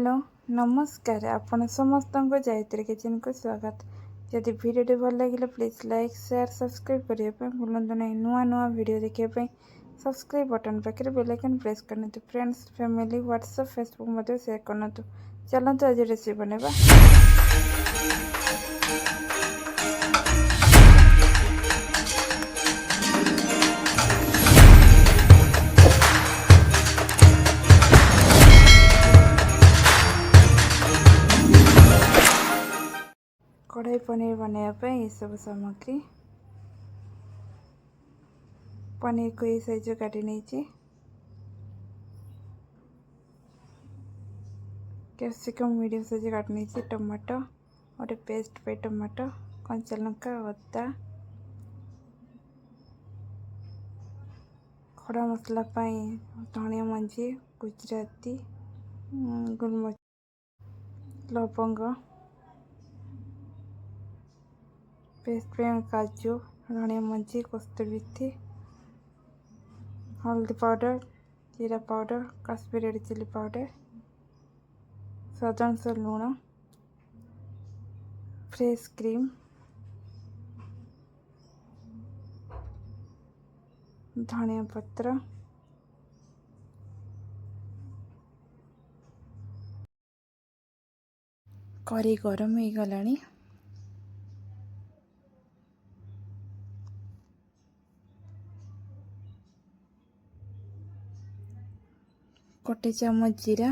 Hello नमस्कार आपण समस्त गायत्री किचन को स्वागत। जदि भिडियो भल लगे प्लीज लाइक शेयर सब्सक्राइब करने भूलु ना। नुआ नुआ वीडियो देखा सब्सक्राइब बटन पाखे बेल आइकन प्रेस करनी। फ्रेंड्स फैमिली व्हाट्सएप फेसबुक मध्य शेयर करना। चलते आज रेसिपी बनेबा। कढ़ाई पनीर बनाया ये सब सामग्री पनीर को ये साइज काटी नहीं। कैप्सिकम मीडियम साइज काटी नहीं। टमाटो गोटे पेस्ट पे टमाटो कंचा लंका अदा खड़ा मसला धनिया मंजी गुजराती गोलमरीच लवंग पेस्ट पे काजू धनिया मंजी कस्तूरी मेथी हल्दी पाउडर जीरा powder Kashmiri red chilli powder स्वाद अनुसार लुण फ्रेश क्रीम धनिया पत्र करी गरम हो गलानी। गोटे चामच जीरा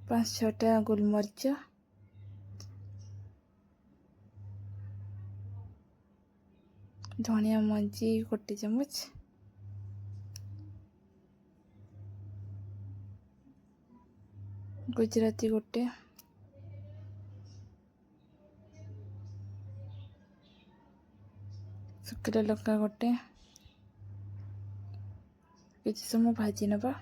5-6टा गोलमरीच धनिया मंजी गोटे चामच गुजराती गोटे शुखला लंका गोटे किसी समय भाजी नवा।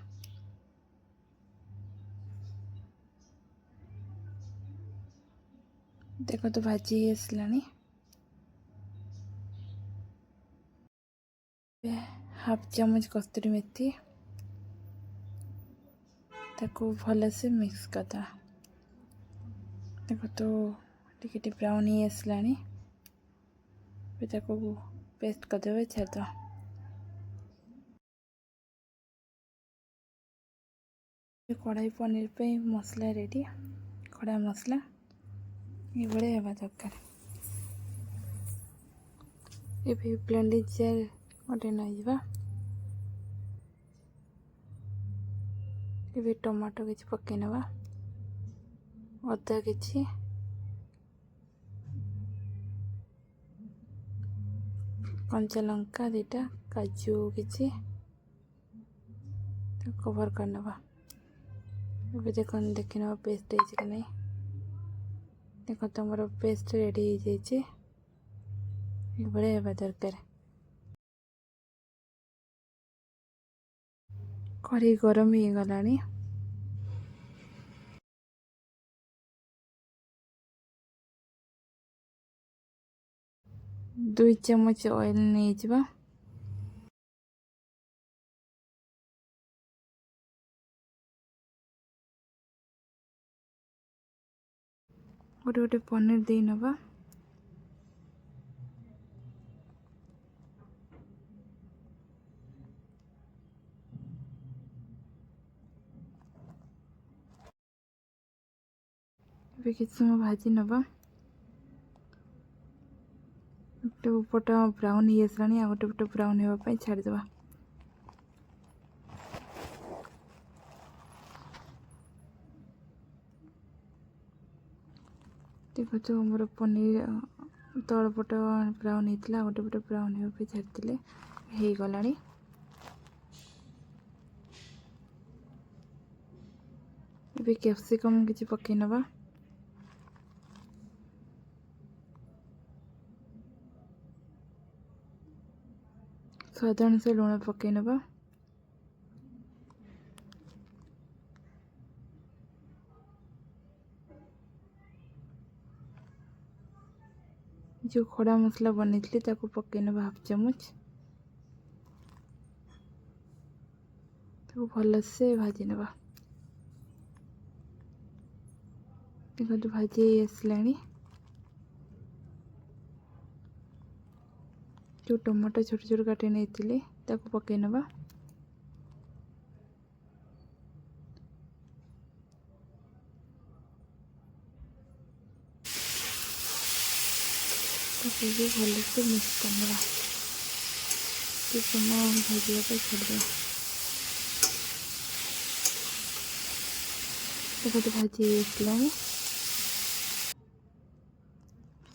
देखो तो भाजी आसलानी। हाफ चामच कस्तूरी मेथी ताको भल से मिक्स करदा। देखो तो टिके ब्राउन ही आसलानी। पेस्ट करदे छाद कढ़ाई पनीर पे मसला रेडी। खड़ा मसला ये होगा दरकार। ये ब्लेंडिंग जार गोटे नईजा। ये टमाटो किसी पकई नवा अदा किसी कंचा लंका 2टा काजू किसी कवर करनवा। देखी ना पेस्ट कि नहीं। देखो तो मोर पेस्ट रेडी हो जाए दरकार। कढ़ाई गरम हो गलानी। दो चामच ऑयल नहीं जा। गोटे गोटे पनीर दे नवा। किसी समय भाजी नवा। गोटे पट ब्राउन हो आसलानी आ गोटे पट ब्राउन होगापी छाड़देवा। देखो तो मोर पनीर तल पट ब्राउन होता गोटे पट ब्राउन होगा छाड़दे हो गलानी। कैप्सिकम किसी पकई नवा। स्वाद अनुसार लुण पकई नवा। जो खड़ा मसला बनी थी पकईन हाफ चामच ତାକୁ ଭଲସେ ଭାଜି ନେବା। ଦେଖନ୍ତୁ ଭାଜି ଆସିଲାଣି। जो टमाटो छोट छोट काटी नहीं ताको पकई नवा। भलसे मिक्स करना कुछ समय भाजा छाड़ देखो भाजी आसला।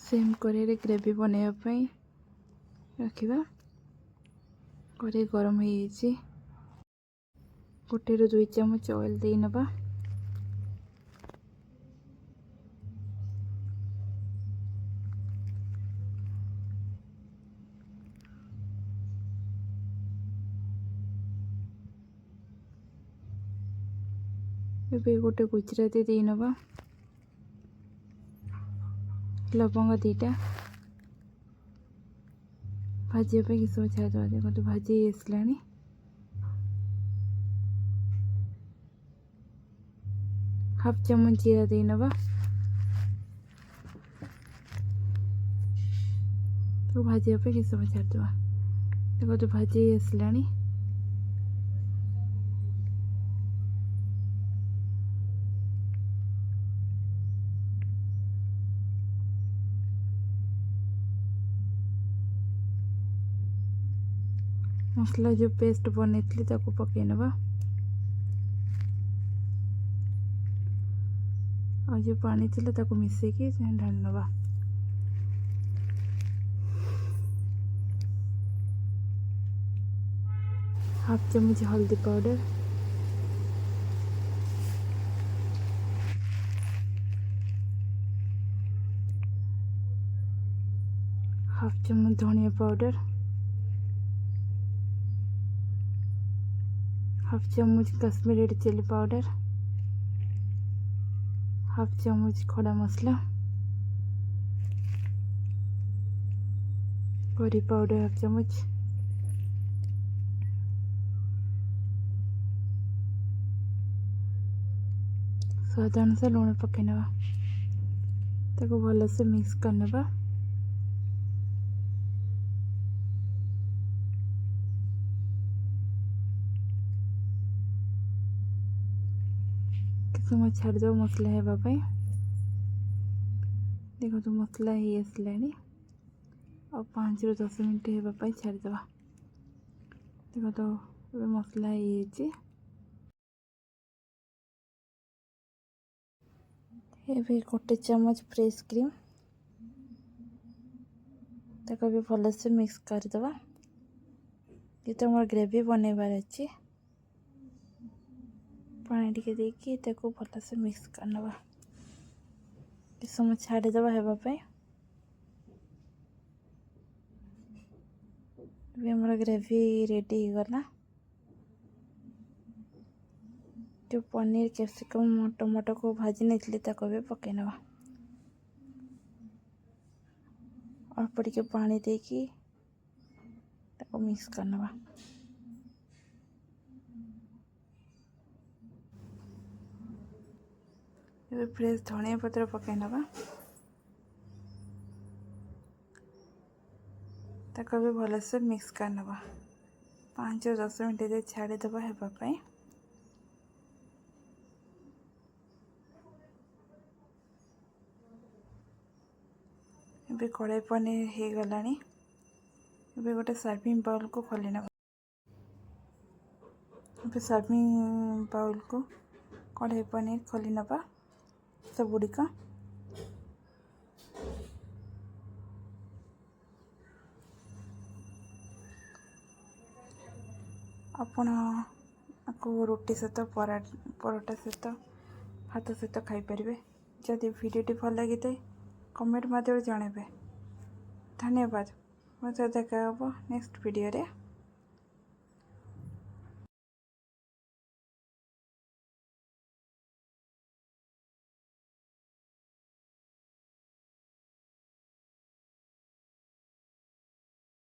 सेम कड़े ग्रेवी बनवाई रखा। कड़े गरम हो गोटे 2 चम्मच ऑयल दे नवा। एबे गोटे गुजराती दे नवा। लवंग 2टा भाजी पे किस छाड़ दवा। देखो तो भाजी आसला। हाफ चम्मच जीरा दे नवा। तो भाजी पे किस छाड़ दवा। देखो तो भाजी आसला। मसला जो पेस्ट बन पकई नवा। और जो पानी थिला ताको मिसेकी ढाल नवा। हाफ चम्मच हल्दी पाउडर, हाफ चम्मच धनिया पाउडर, हाफ चम्मच Kashmiri red chilli powder, half चम्मच खड़ा मसला, करी पाउडर हाफ चम्मच, स्वाद अनुसार लुण पकई नवा। ताको भलसे मिक्स करनवा। समय छाड़देव मसला होगापाई। देखो तो मसला हो आसला। और 5 ରୁ 10 मिनट होगापाई छाड़देव। देखो तो मसला हो गोटे चम्मच फ्रेश क्रीम ताको भी भलसे मिक्स करदे। ये तो मोर ग्रेवी बनवार अच्छी। पानी टिके देकी ताको भलसे मिक्स करनवा। किस समय छाड़देवा होगापाई। मोर ग्रेवी रेडी हो गला। जो पनीर कैप्सिकम टमाटो को भाजी नहीं ताको भी पकई नवा। अल्प टिके पानी देकी ताको मिक्स करनवा। फ्रेश धनिया पत्र पकई नवा। ताको भी भलसे मिक्स करनवा। 5 ରୁ 10 मिनट छाड़देवा होगापाई। एबे कड़ाई पनीर हो गला। एबे गोटे सर्विंग बाउल को खोली नवा। एबे सर्विंग बाउल को कड़ाई पनीर खोली नवा। सब गुड़िक आपण को रोटी सहित परोटा सहित भात सहित खाईपर। जदि वीडियो भल लगी था कमेंट मध्यम जनइबे। धन्यवाद। मत देखा नेक्स्ट वीडियो रे।